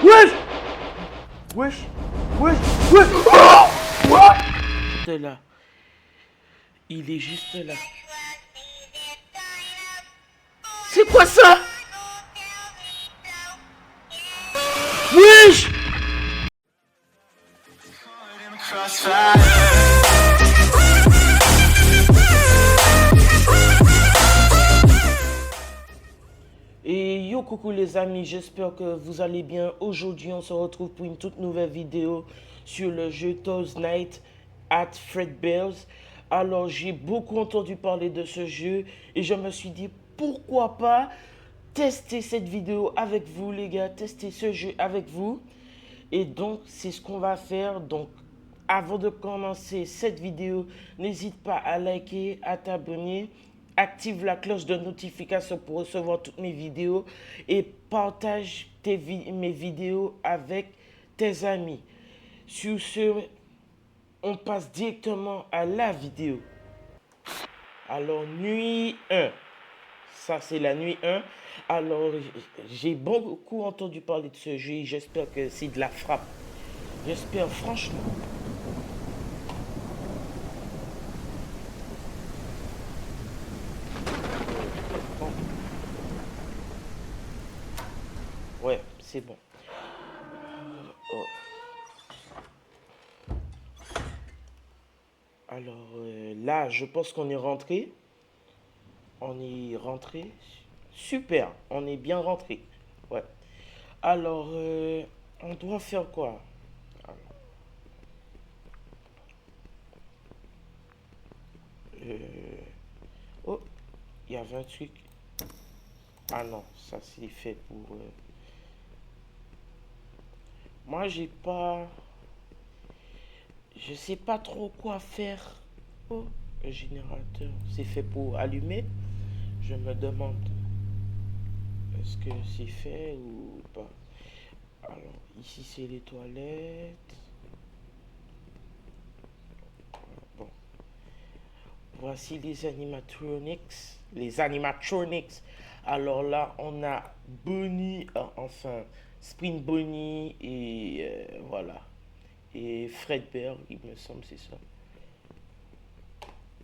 Wesh! Wesh! Wesh! Wesh! Oh! What? Juste là. Il est juste là. C'est quoi ça? Wesh! Et yo coucou les amis, j'espère que vous allez bien. Aujourd'hui on se retrouve pour une toute nouvelle vidéo sur le jeu Toys Night at Fredbear's. Alors j'ai beaucoup entendu parler de ce jeu et je me suis dit pourquoi pas tester cette vidéo avec vous les gars, tester ce jeu avec vous. Et donc c'est ce qu'on va faire. Donc avant de commencer cette vidéo, n'hésite pas à liker, à t'abonner, active la cloche de notification pour recevoir toutes mes vidéos et partage mes vidéos avec tes amis. Sur ce, on passe directement à la vidéo. Alors, nuit 1. Ça, c'est la nuit 1. Alors, j'ai beaucoup entendu parler de ce jeu. J'espère que c'est de la frappe. J'espère franchement. Ouais, c'est bon. Oh. Alors là, je pense qu'on est rentré. On est rentré. Super, on est bien rentré. Ouais. Alors, on doit faire quoi? Oh, il y avait un truc. Ah non, ça c'est fait pour... Moi, j'ai pas... Je sais pas trop quoi faire. Oh, le générateur, c'est fait pour allumer. Je me demande, est-ce que c'est fait ou pas? Alors, ici, c'est les toilettes. Bon. Voici les animatronics. Les animatronics. Alors là, on a Bonnie, enfin, Spring Bonnie et voilà. Et Fredbear, il me semble, c'est ça.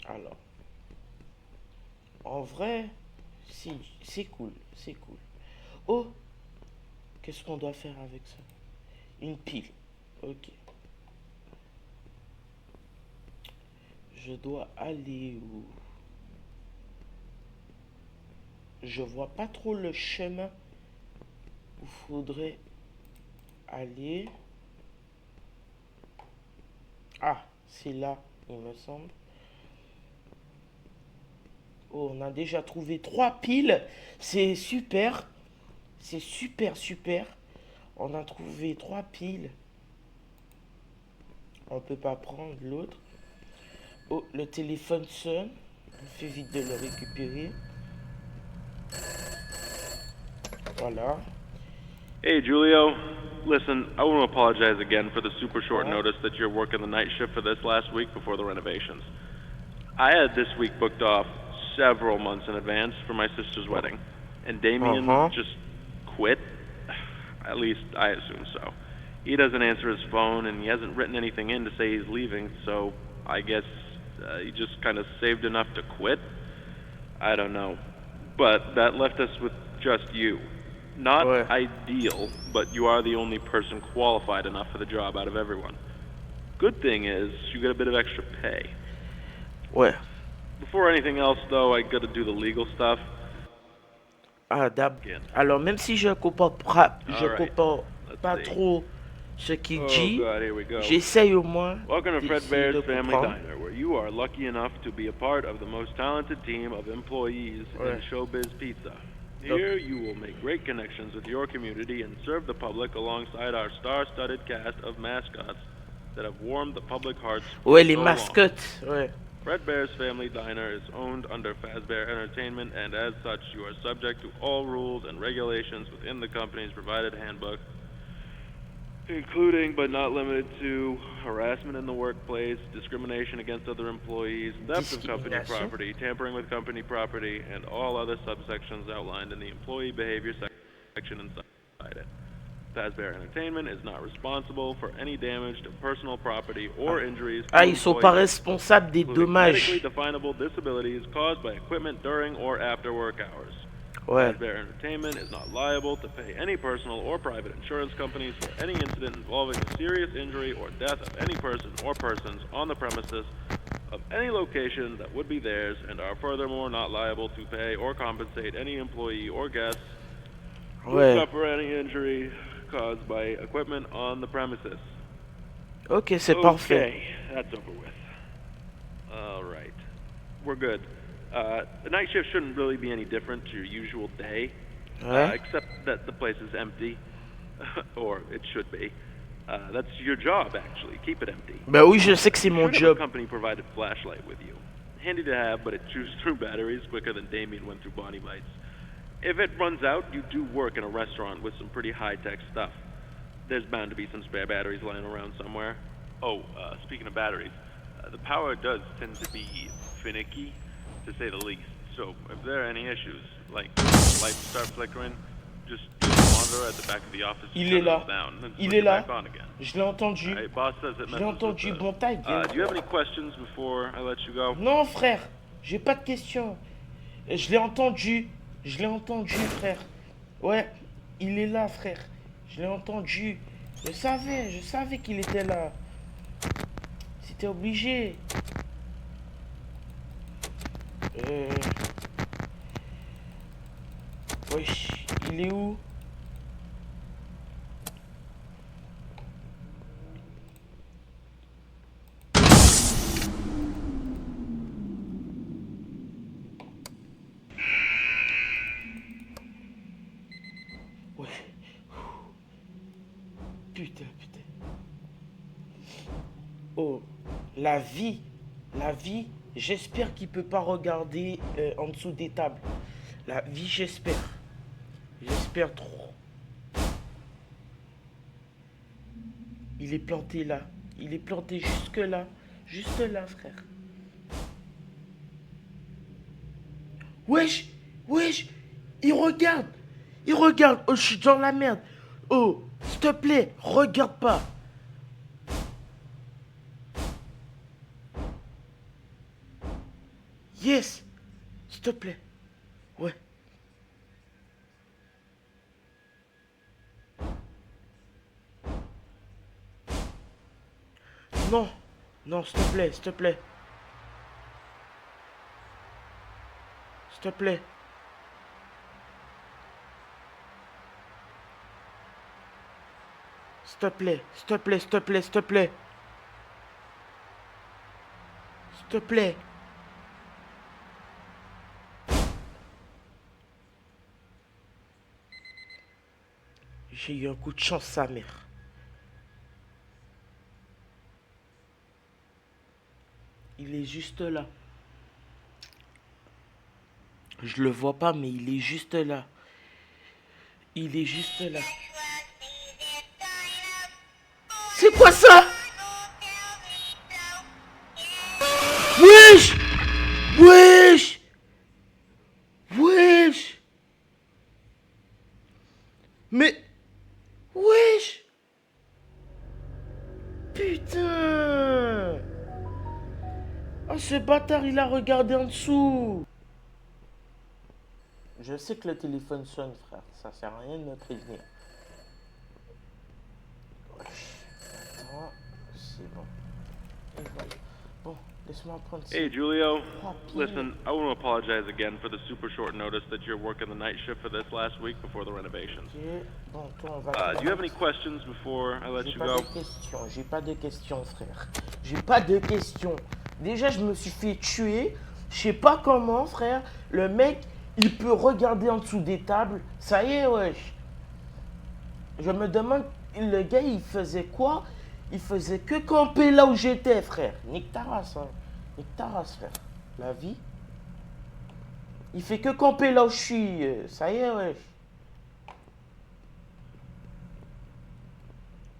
Alors, en vrai, c'est cool, c'est cool. Oh, qu'est-ce qu'on doit faire avec ça? Une pile. Ok. Je dois aller où? Je vois pas trop le chemin où faudrait aller. Ah, c'est là, il me semble. Oh, on a déjà trouvé 3 piles. C'est super. C'est super, super. On a trouvé 3 piles. On peut pas prendre l'autre. Oh, le téléphone sonne. On fait vite de le récupérer. Voilà. Hey, Julio. Listen, I want to apologize again for the super short notice that you're working the night shift for this last week before the renovations. I had this week booked off several months in advance for my sister's wedding, and Damien just quit. At least I assume so. He doesn't answer his phone, and he hasn't written anything in to say he's leaving, so I guess he just kind of saved enough to quit? I don't know. But that left us with just you. Not ideal, but you are the only person qualified enough for the job out of everyone. Good thing is, you get a bit of extra pay. Ouais. Before anything else, though, I gotta do the legal stuff. Ah, alors, même si je comprends pas trop ce qu'il dit, j'essaye au moins Welcome to Fredbear's de Family comprendre. Diner, where you are lucky enough to be a part of the most talented team of employees in Showbiz Pizza. Here, you will make great connections with your community and serve the public alongside our star-studded cast of mascots that have warmed the public hearts for Ouais, les so mascottes, long. Fredbear's Family Diner is owned under Fazbear Entertainment, and as such, you are subject to all rules and regulations within the company's provided handbook, including but not limited to harassment in the workplace, discrimination against other employees, theft of company property, tampering with company property, and all other subsections outlined in the employee behavior section inside it. Fazbear Entertainment is not responsible for any damage to personal property or injuries to Ah, ils sont pas employees, responsables des including medically dommages. definable disabilities caused by equipment during or after work hours. Ouais. Fazbear Entertainment is not liable to pay any personal or private insurance companies for any incident involving the serious injury or death of any person or persons on the premises of any location that would be theirs, and are furthermore not liable to pay or compensate any employee or guests who Ouais. suffer any injury caused by equipment on the premises. Ok, c'est parfait. Okay, that's over with. All right, we're good. The night shift shouldn't really be any different to your usual day, Ouais. except that the place is empty, or it should be. That's your job, actually. Keep it empty. Ben oui, je sais que c'est You mon should have a job. company-provided flashlight with you. Handy to have, but it chews through batteries quicker than Damien went through Bonnie Bites. If it runs out, you do work in a restaurant with some pretty high-tech stuff. There's bound to be some spare batteries lying around somewhere. Oh, speaking of batteries, the power does tend to be finicky, to say the least. So if there are any issues, like lights start flickering, just use the monitor at the back of the office to Il turn est it là. all down, then Il switch est it là. back on again. Je l'ai entendu. Alright, boss says it Je l'ai messes with entendu. the... Bon, ta gueule. Do you have any questions before I let you go? Non, frère. J'ai pas de questions. Je l'ai entendu. Je l'ai entendu, frère. Ouais. Il est là, frère. Je l'ai entendu. Je savais qu'il était là. C'était obligé. Wesh, il est où? Ouais. Putain. Oh, la vie, j'espère qu'il peut pas regarder en dessous des tables. La vie, j'espère. J'espère trop. Il est planté là. Il est planté jusque là. Juste là, frère. Wesh. Il regarde. Oh, je suis dans la merde. Oh, s'il te plaît, regarde pas. Yes. S'il te plaît. Ouais. Non, s'il te plaît. S'il te plaît. S'il te plaît. J'ai eu un coup de chance, sa mère. Il est juste là. Je le vois pas, mais il est juste là. C'est quoi ça? Wesh! Mais... Wesh! Putain! Oh, ce bâtard, il a regardé en dessous. Je sais que le téléphone sonne, frère. Ça sert à rien de me prévenir. Attends, c'est bon. Et voilà. Bon, laisse-moi prendre ça. Hey, Julio. Oh, Listen, I want to apologize again for the super short notice that you're working the night shift for this last week before the renovations. Ok. Bon, toi, on va... Do you have any questions before I let J'ai you pas go? de questions, frère. J'ai pas de questions. Déjà, je me suis fait tuer. Je sais pas comment, frère. Le mec, il peut regarder en dessous des tables. Ça y est, wesh. Je me demande, le gars, il faisait quoi? Il faisait que camper là où j'étais, frère. Nique ta race, hein. Nique ta race, frère. La vie. Il fait que camper là où je suis. Ça y est, wesh.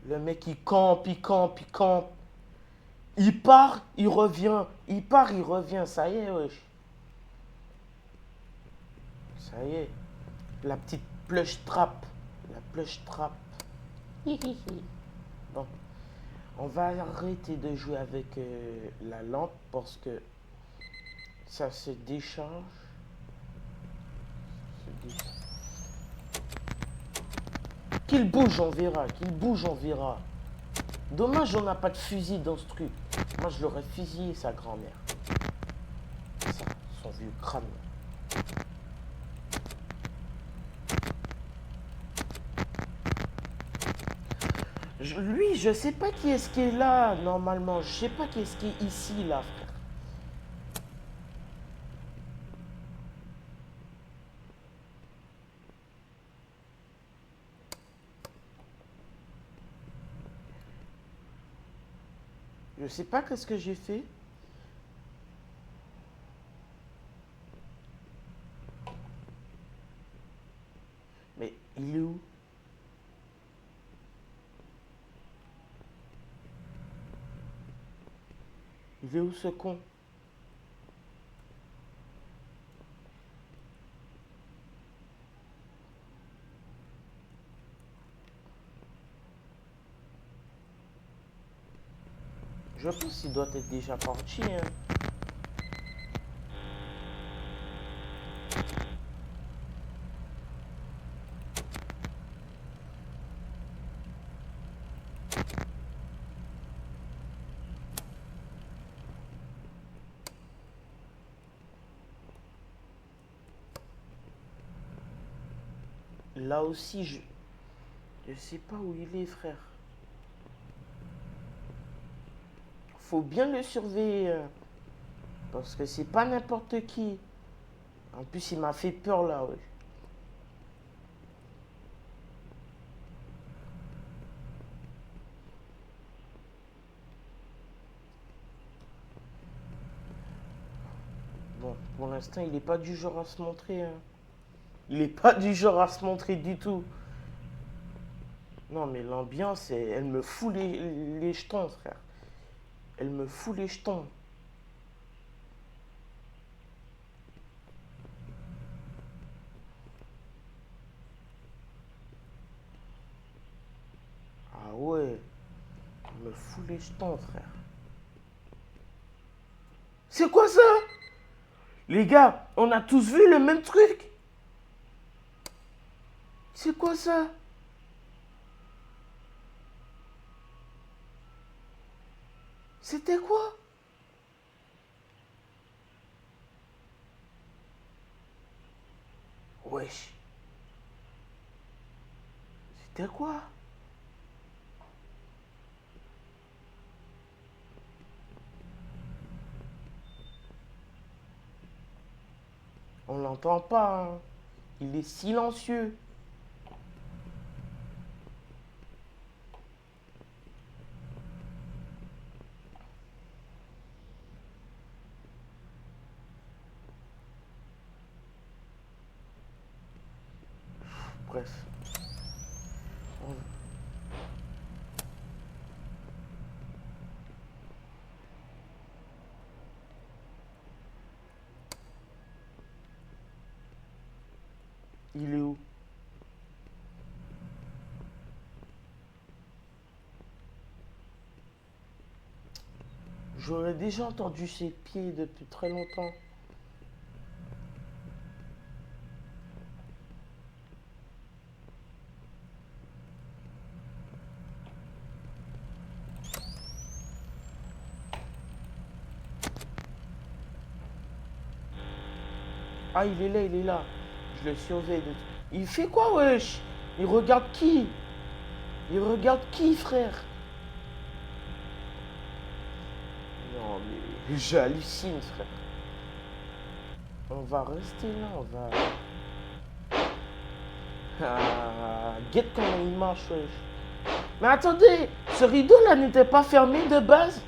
Le mec, il campe. Il part, il revient. Ça y est, wesh. Ça y est. La petite plush trap. Bon, on va arrêter de jouer avec la lampe parce que ça se décharge. Qu'il bouge, on verra. Qu'il bouge, on verra. Dommage, on n'a pas de fusil dans ce truc. Moi, je l'aurais fusillé, sa grand-mère. Ça, son vieux crâne. Lui, je sais pas qui est-ce qui est là, normalement. Je sais pas qui est-ce qui est ici, là, frère. Je sais pas qu'est-ce que j'ai fait. Mais il est où? Il est où ce con? Je pense qu'il doit être déjà parti, hein. Là aussi, je sais pas où il est, frère. Faut bien le surveiller. Parce que c'est pas n'importe qui. En plus, il m'a fait peur, là, ouais. Bon, pour l'instant, il n'est pas du genre à se montrer, hein. Il n'est pas du genre à se montrer du tout. Non, mais l'ambiance, elle me fout les jetons, frère. Elle me fout les jetons. Ah ouais. Elle me fout les jetons, frère. C'est quoi ça? Les gars, on a tous vu le même truc. C'est quoi ça? C'était quoi? Wesh. C'était quoi? On l'entend pas, hein. Il est silencieux. Bref. Il est où? J'aurais déjà entendu ses pieds depuis très longtemps. Ah, il est là, il est là. Je le surveille. Il fait quoi, wesh? Il regarde qui? Il regarde qui, frère? Non, mais j'hallucine, frère. On va rester là, on va... Ah, guette comment il marche, wesh. Mais attendez, ce rideau-là n'était pas fermé de base?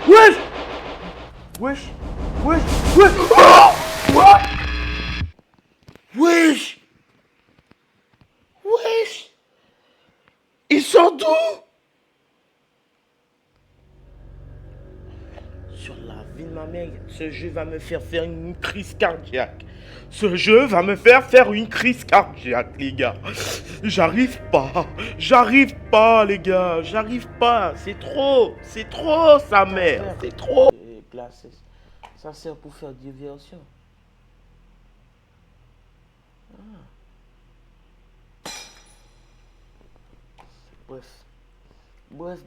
Wesh! Wesh! Wesh! Wesh! Oh! What? Wesh! Wesh! Il sort d'où? Sur la vie de ma mère, ce jeu va me faire faire une crise cardiaque. Ce jeu va me faire une crise cardiaque, les gars. J'arrive pas, les gars. J'arrive pas. C'est trop, sa mère. C'est trop. Glasses. Ça sert pour faire diversion. Bref. Bref.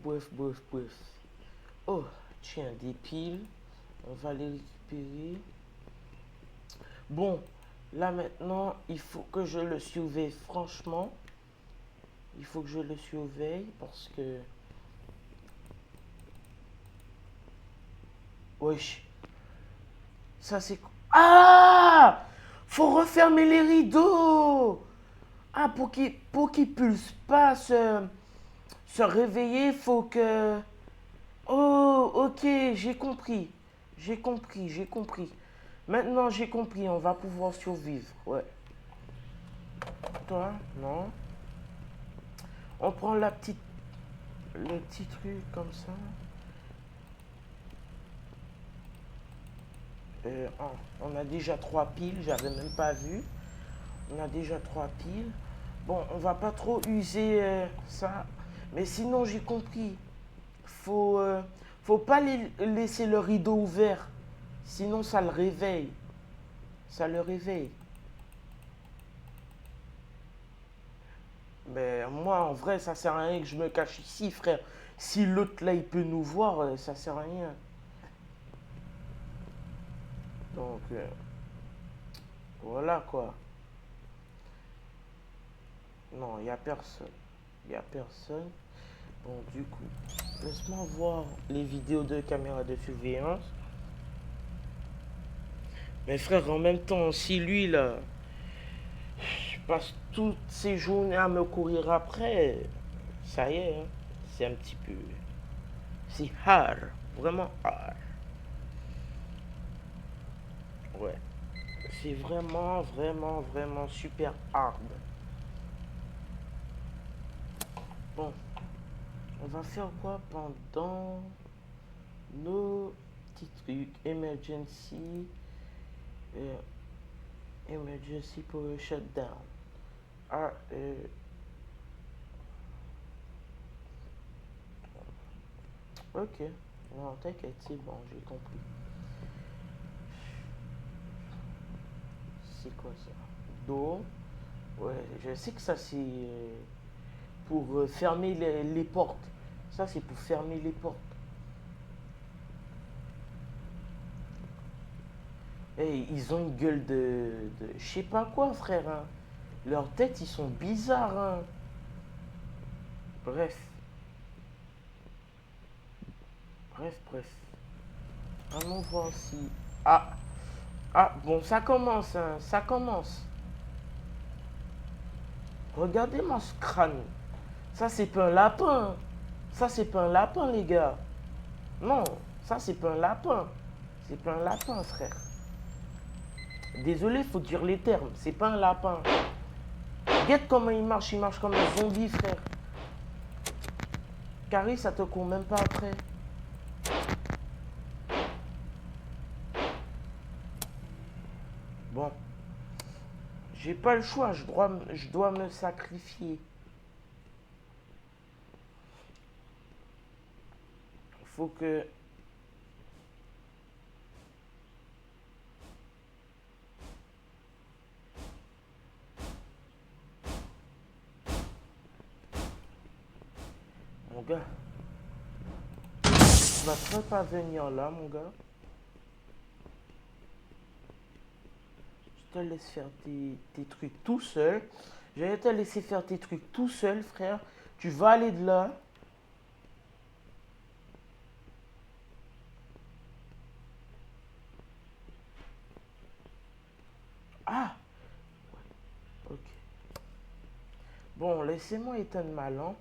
Oh, tiens, des piles. On va les récupérer. Bon, là maintenant, il faut que je le surveille. Franchement, il faut que je le surveille parce que... Wesh. Ça c'est... Ah! Faut refermer les rideaux! Ah, pour qu'il puisse pas se réveiller, faut que... Oh, ok, j'ai compris. J'ai compris. Maintenant, j'ai compris, on va pouvoir survivre. Ouais. Toi, non. On prend le petit truc comme ça. On a déjà 3 piles, j'avais même pas vu. On a déjà 3 piles. Bon, on va pas trop user ça. Mais sinon, j'ai compris. Faut pas laisser le rideau ouvert. Sinon, ça le réveille. Ça le réveille. Mais moi, en vrai, ça sert à rien que je me cache ici, frère. Si l'autre, là, il peut nous voir, ça sert à rien. Donc, voilà, quoi. Non, il n'y a personne. Il n'y a personne. Bon, du coup, laisse-moi voir les vidéos de caméra de surveillance. Mais frère, en même temps, si lui, là, je passe toutes ces journées à me courir après, ça y est, hein, c'est un petit peu... C'est hard, vraiment hard. Ouais, c'est vraiment super hard. Bon, on va faire quoi pendant nos petits trucs? Emergency power shutdown. Ah, ok. Non, t'inquiète, c'est bon, j'ai compris. C'est quoi ça? D'eau. Ouais, je sais que ça c'est pour fermer les portes. Ça c'est pour fermer les portes. Et ils ont une gueule de je sais pas quoi, frère. Hein. Leurs têtes, ils sont bizarres. Hein. Bref. Bref. Allons voir si... Ah, bon, ça commence, hein. Ça commence. Regardez-moi ce crâne. Ça, c'est pas un lapin. Ça, c'est pas un lapin, les gars. Non, ça, c'est pas un lapin. C'est pas un lapin, frère. Désolé, faut dire les termes. C'est pas un lapin. Regarde comment il marche comme un zombie, frère. Carré, ça te court même pas après. Bon. J'ai pas le choix, je dois me sacrifier. Faut que... Mon gars. Tu vas très pas venir là, mon gars. Je te laisse faire tes trucs tout seul. Je vais te laisser faire tes trucs tout seul, frère. Tu vas aller de là. Ah! Ok. Bon, laissez-moi éteindre ma lampe.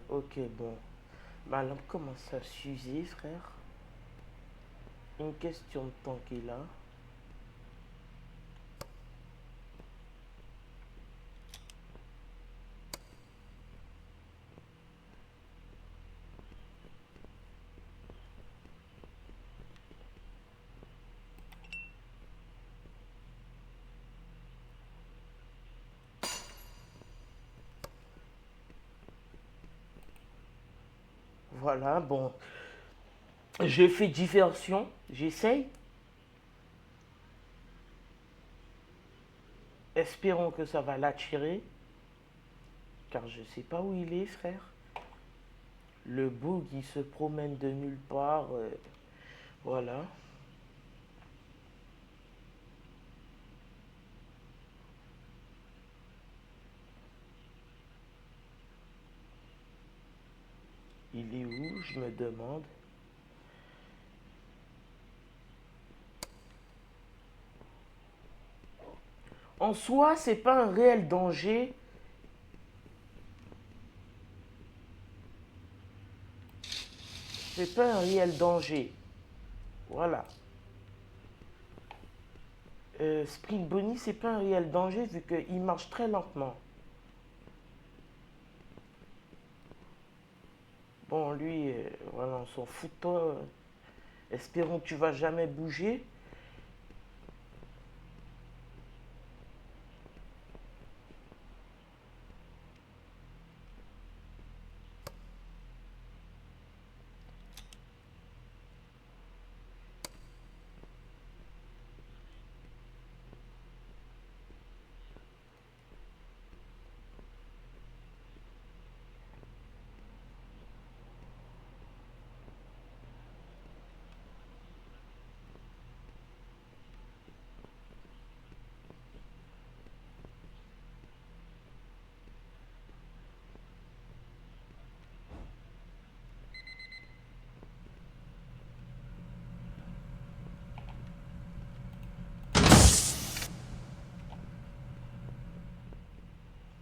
Ok, bon. Ma lampe commence à s'user, frère. Une question de temps qu'il a. Voilà, bon. Je fais diversion. J'essaye. Espérons que ça va l'attirer. Car je sais pas où il est, frère. Le bug, il se promène de nulle part. Voilà. Il est où, je me demande. En soi, c'est pas un réel danger. C'est pas un réel danger. Voilà. Spring Bonnie, c'est pas un réel danger vu qu'il marche très lentement. Bon, lui, voilà, on s'en fout de toi. Espérons que tu vas jamais bouger.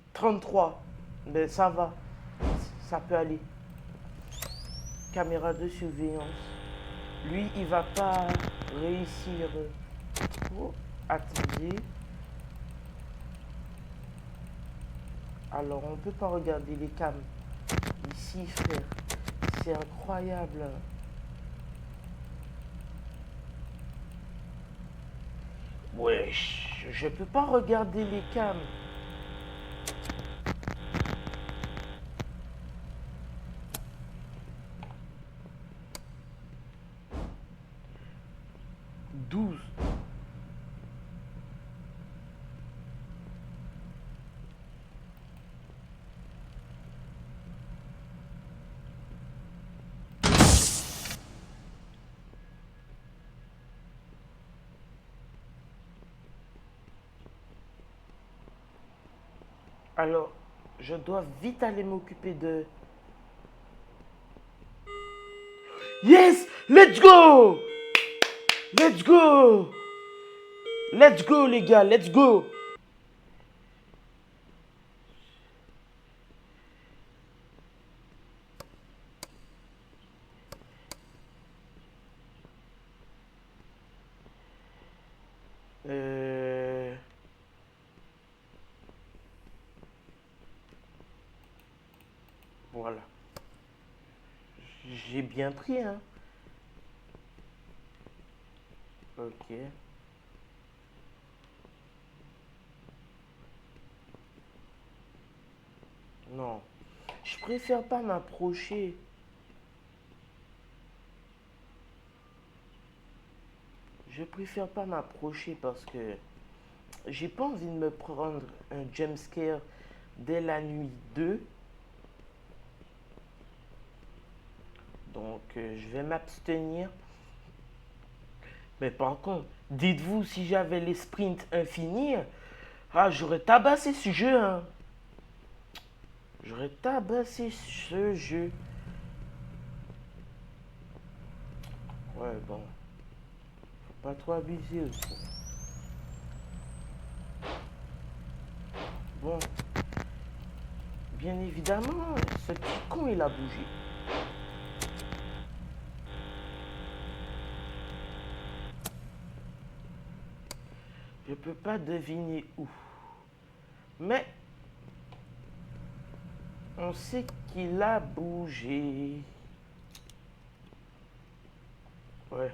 « 33. Mais ça va. Ça peut aller. Caméra de surveillance. Lui, il va pas réussir. Oh, attendez. Alors, on peut pas regarder les cams. Ici, frère. C'est incroyable. Wesh, je peux pas regarder les cams. « 12. Alors, je dois vite aller m'occuper de... Yes! Let's go! Let's go! Let's go, les gars, let's go! Voilà. J'ai bien pris, hein. Ok. Non. Je préfère pas m'approcher. Je préfère pas m'approcher parce que j'ai pas envie de me prendre un jumpscare dès la nuit 2. Donc, je vais m'abstenir. Mais par contre, dites-vous, si j'avais les sprints infinis, ah, j'aurais tabassé ce jeu, hein. J'aurais tabassé ce jeu. Ouais, bon. Faut pas trop abuser aussi. Bon. Bien évidemment, ce petit con, il a bougé. Je peux pas deviner où. Mais on sait qu'il a bougé. Ouais.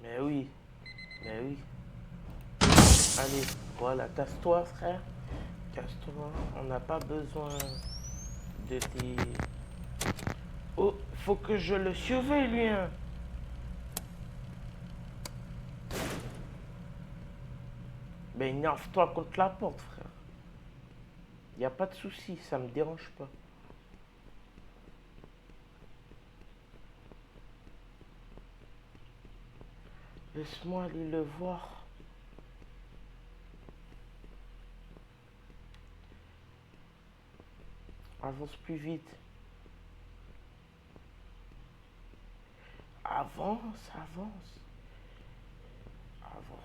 Mais oui. Mais oui. Allez, voilà, casse-toi, frère. Casse-toi. On n'a pas besoin de tes... Oh, faut que je le surveille, lui, hein. Ben, énerve-toi contre la porte, frère. Y a pas de souci, ça me dérange pas. Laisse-moi aller le voir. Avance plus vite. Avance, avance. Avance.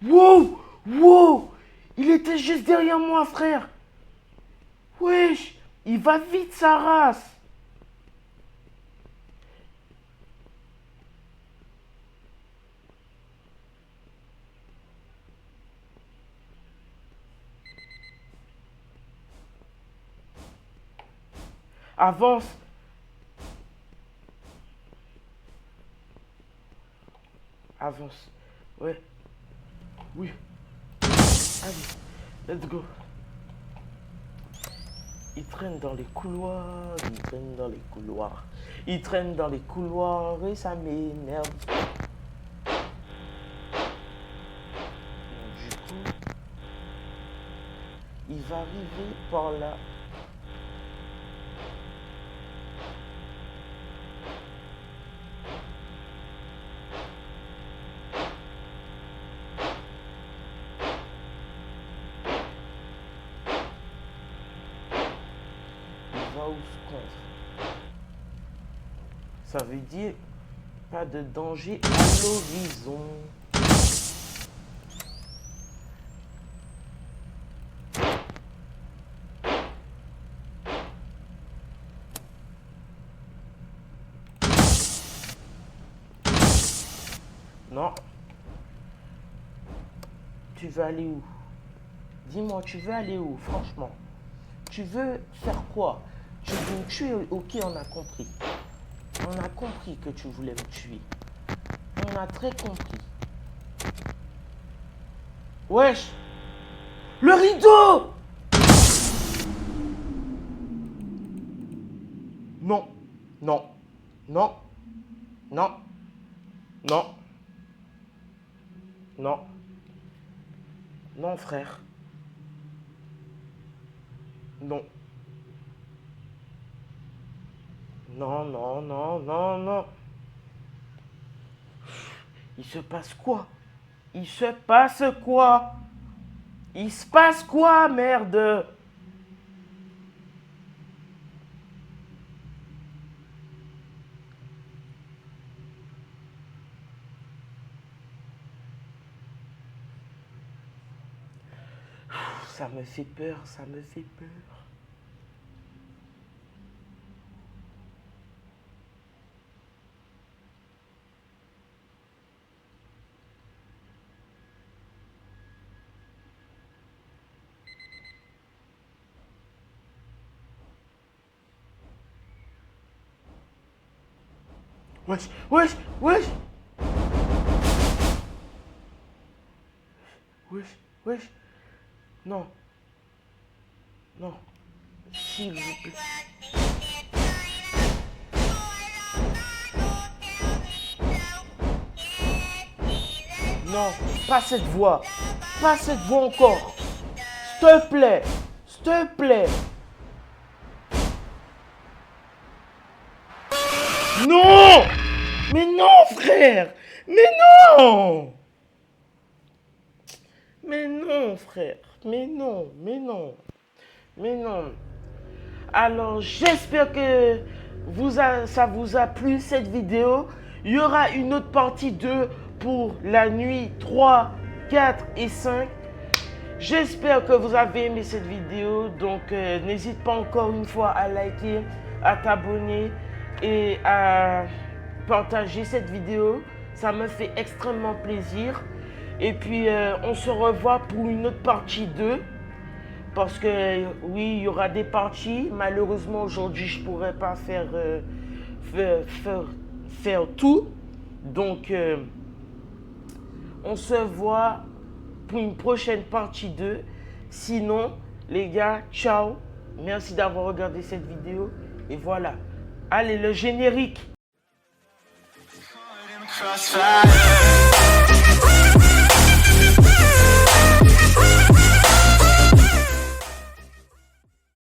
Wow! Wow! Il était juste derrière moi, frère. Wesh! Il va vite, sa race. Avance. Avance. Ouais. Oui. Allez. Let's go. Il traîne dans les couloirs. Il traîne dans les couloirs. Il traîne dans les couloirs et ça m'énerve. Du coup, il va arriver par là. Il va où se contre. Ça veut dire pas de danger à l'horizon. Non. Tu veux aller où? Dis-moi, tu veux aller où, franchement? Tu veux faire quoi? Tu veux me tuer? Ok, on a compris. On a compris que tu voulais me tuer. On a très compris. Wesh! Le rideau! Non. Non. Non. Non. Non. Non. Non, frère. Non. Non, non, non, non, non. Il se passe quoi? Il se passe quoi? Il se passe quoi, merde? Ça me fait peur, ça me fait peur. Wesh, wesh, wesh! Wesh, wesh! Non. Non. S'il vous plaît. Non, pas cette voix. Pas cette voix encore. S'il te plaît. S'il te plaît. Non! Mais non, frère! Mais non! Mais non, frère. Mais non, mais non. Mais non. Alors, j'espère que ça vous a plu, cette vidéo. Il y aura une autre partie 2 pour la nuit 3, 4 et 5. J'espère que vous avez aimé cette vidéo. Donc, n'hésite pas encore une fois à liker, à t'abonner et à partager cette vidéo. Ça me fait extrêmement plaisir. Et puis, on se revoit pour une autre partie 2. Parce que, oui, il y aura des parties. Malheureusement, aujourd'hui, je ne pourrais pas faire tout. Donc, on se voit pour une prochaine partie 2. Sinon, les gars, ciao. Merci d'avoir regardé cette vidéo. Et voilà. Allez, le générique. Crossfire.